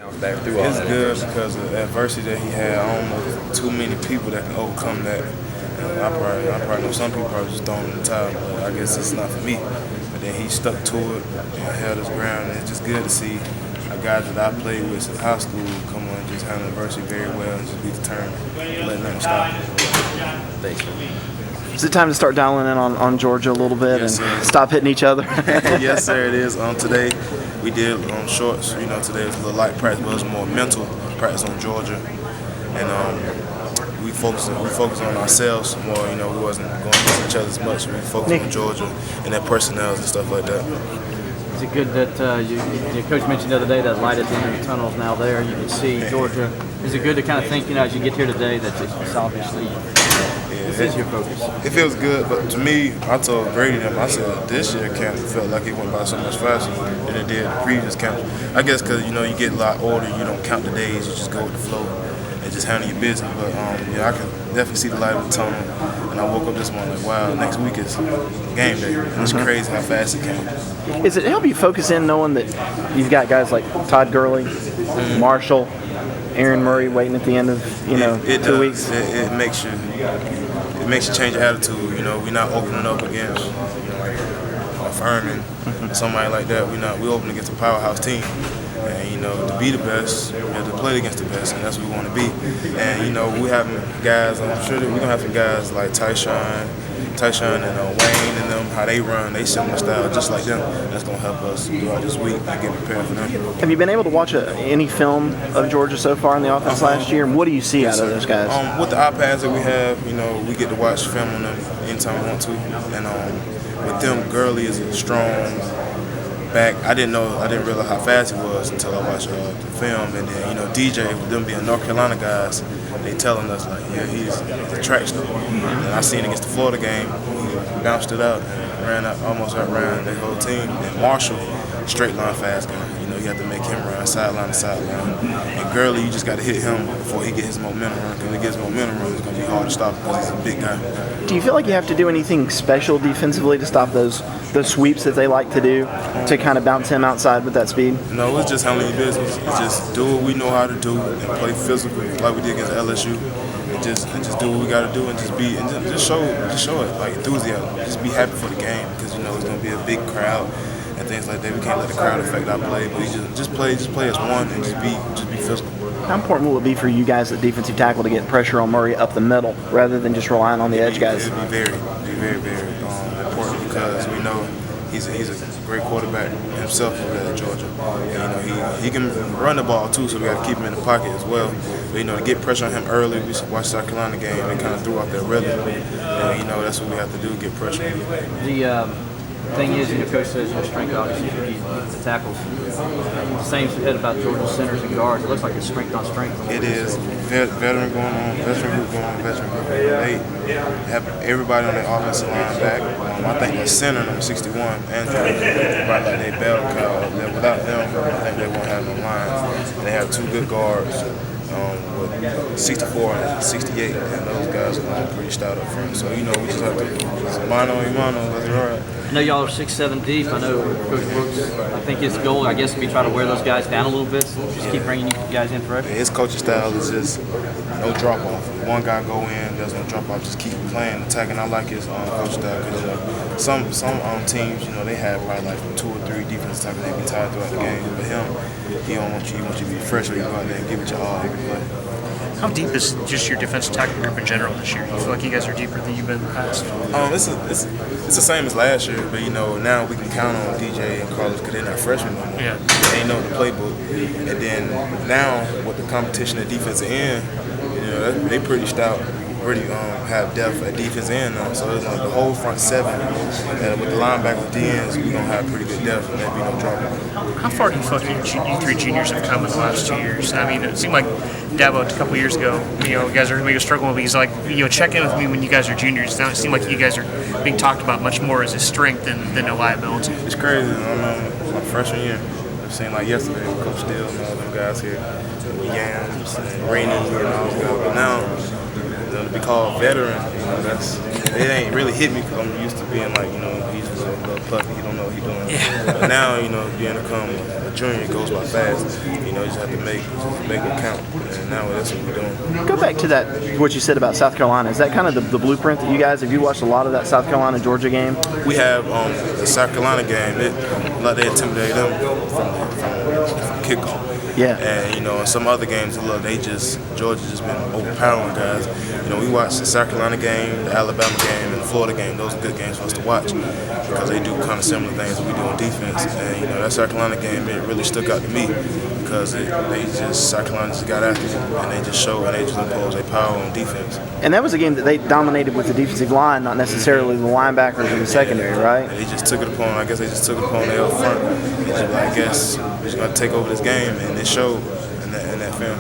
bounce back through all It's that good adversity? because of the adversity that he had. I don't know too many people that can overcome that. And I probably know some people probably just throwing in the towel, but I guess it's not for me. But then he stuck to it and held his ground, and it's just good to see a guy that I played with since high school come on and just handle adversity very well and just be determined to let nothing stop him. Thanks, man. Is it time to start dialing in on Georgia a little bit Yes, and sir. stop hitting each other? Yes, sir, it is. Today we did on shorts. Today was a little light practice, but it was more mental practice on Georgia, and we focused on ourselves more. We wasn't going against each other as much. We focused on Georgia and their personnel and stuff like that. Is it good that your coach mentioned the other day that light at the end of the tunnel is now there? You can see Georgia. Is it good to kind of think, as you get here today, that it's obviously this is your focus? It feels good, but to me, I told Brady them, I said this year camp felt like it went by so much faster than it did the previous camp. I guess because you get a lot older, you don't count the days, you just go with the flow and just handle your business. But I can definitely see the light of the tunnel. And I woke up this morning like, wow, next week is game day. And it's crazy how fast it came. Is it help you focus in knowing that you've got guys like Todd Gurley, Marshall, Aaron Murray waiting at the end of 2 weeks? It makes you change your attitude. We're not opening up against a Furman, somebody like that. We open against a powerhouse team. And to be the best, you have to play against the best, and that's what we want to be. And we having guys. I'm sure that we're gonna have some guys like TiGeRNet and Wayne and them. How they run, they similar style, just like them. That's gonna help us throughout this week and get prepared for them. Have you been able to watch any film of Georgia so far in the offense last year? And what do you see out of those guys? With the iPads that we have, we get to watch film on them anytime we want to. And with them, Gurley is a strong back. I didn't realize how fast he was until I watched the film. And then DJ, with them being North Carolina guys, they telling us like, yeah, he's a track star. And I seen against the Florida game, he bounced it out and almost outran the whole team. And Marshall, straight line fast guy. You have to make him run sideline to sideline. And Gurley, you just got to hit him before he get his momentum run. Because when he gets momentum run, it's going to be hard to stop because he's a big guy. Do you feel like you have to do anything special defensively to stop those sweeps that they like to do to kind of bounce him outside with that speed? No, it's just handling your business. It's just do what we know how to do and play physical like we did against LSU. And just do what we got to do and just show it like enthusiasm. Just be happy for the game because it's going to be a big crowd and things like that. We can't let the crowd affect our play, but just play as one and just be physical. How important will it be for you guys at defensive tackle to get pressure on Murray up the middle rather than just relying on the edge guys? It'd be very important because we know he's a great quarterback himself over there at Georgia. And, he can run the ball too, so we got to keep him in the pocket as well. But to get pressure on him early, we watched South Carolina game and kind of threw off their rhythm. And that's what we have to do, get pressure. The thing is, your coach says your strength obviously is the tackles. Same said about Georgia centers and guards. It looks like it's strength on strength. It is veteran going on, veteran group going on, veteran group. They have everybody on their offensive line back. I think the center, number 61, Andrew, right like they bell cow. Without them, I think they won't have no line. They have two good guards. With 64 and 68, and those guys are pretty stout up front. So, we just have to mano a mano, that's right. I know y'all are 6-7 deep. I know Coach Brooks, I think his goal, I guess, would be try to wear those guys down a little bit, so just keep bringing you guys in fresh. His coaching style is just no drop off. One guy go in, there's no drop off, just keep playing, attacking. I like his coaching style because some teams, they have probably like 2 or 3 defensive tackles they be tired throughout the game. But him, he don't want you to be fresh when you go out there and give it your all every play. How deep is just your defensive tackle group in general this year? Do you feel like you guys are deeper than you've been in the past? It's the same as last year, but now we can count on DJ and Carlos because they're not freshmen no more. Yeah. They know the playbook, and then now with the competition at defensive end, they pretty stout. Already have depth at defense end now, so it's like the whole front seven. With the linebackers, DNs, we're gonna have pretty good depth, and there'll be no drop. How far do you feel like you three juniors have come in the last 2 years? I mean, it seemed like Dabo a couple years ago, you guys are maybe struggling, but he's like, check in with me when you guys are juniors. Now it seemed like you guys are being talked about much more as a strength than a liability. It's crazy. My freshman year, it seemed like yesterday with Coach Steele and all them guys here, with Yams and Rainey and all those guys. But now, to be called veteran, it ain't really hit me because I'm used to being like, he's a little puppy, don't know what he's doing. Yeah. But now, you know, being a junior, it goes by fast. You know, you just have to make it count. And now that's what we're doing. Go back to that, what you said about South Carolina. Is that kind of the blueprint that you guys, have you watched a lot of that South Carolina-Georgia game? We have the South Carolina game. They intimidate them from kickoff. Yeah. And, you know, in some other games, Georgia just been overpowering guys. You know, we watched the South Carolina game, the Alabama game, and the Florida game. Those are good games for us to watch because they do kind of similar things that we do on defense. And, you know, that South Carolina game, it really stuck out to me because South Carolina just got after them, and they just showed and they just imposed their power on defense. And that was a game that they dominated with the defensive line, not necessarily the linebackers in the secondary, right? And they just took it upon, I guess they just took it upon their up front. They just, I guess, we're just going to take over this game, and it showed in that film.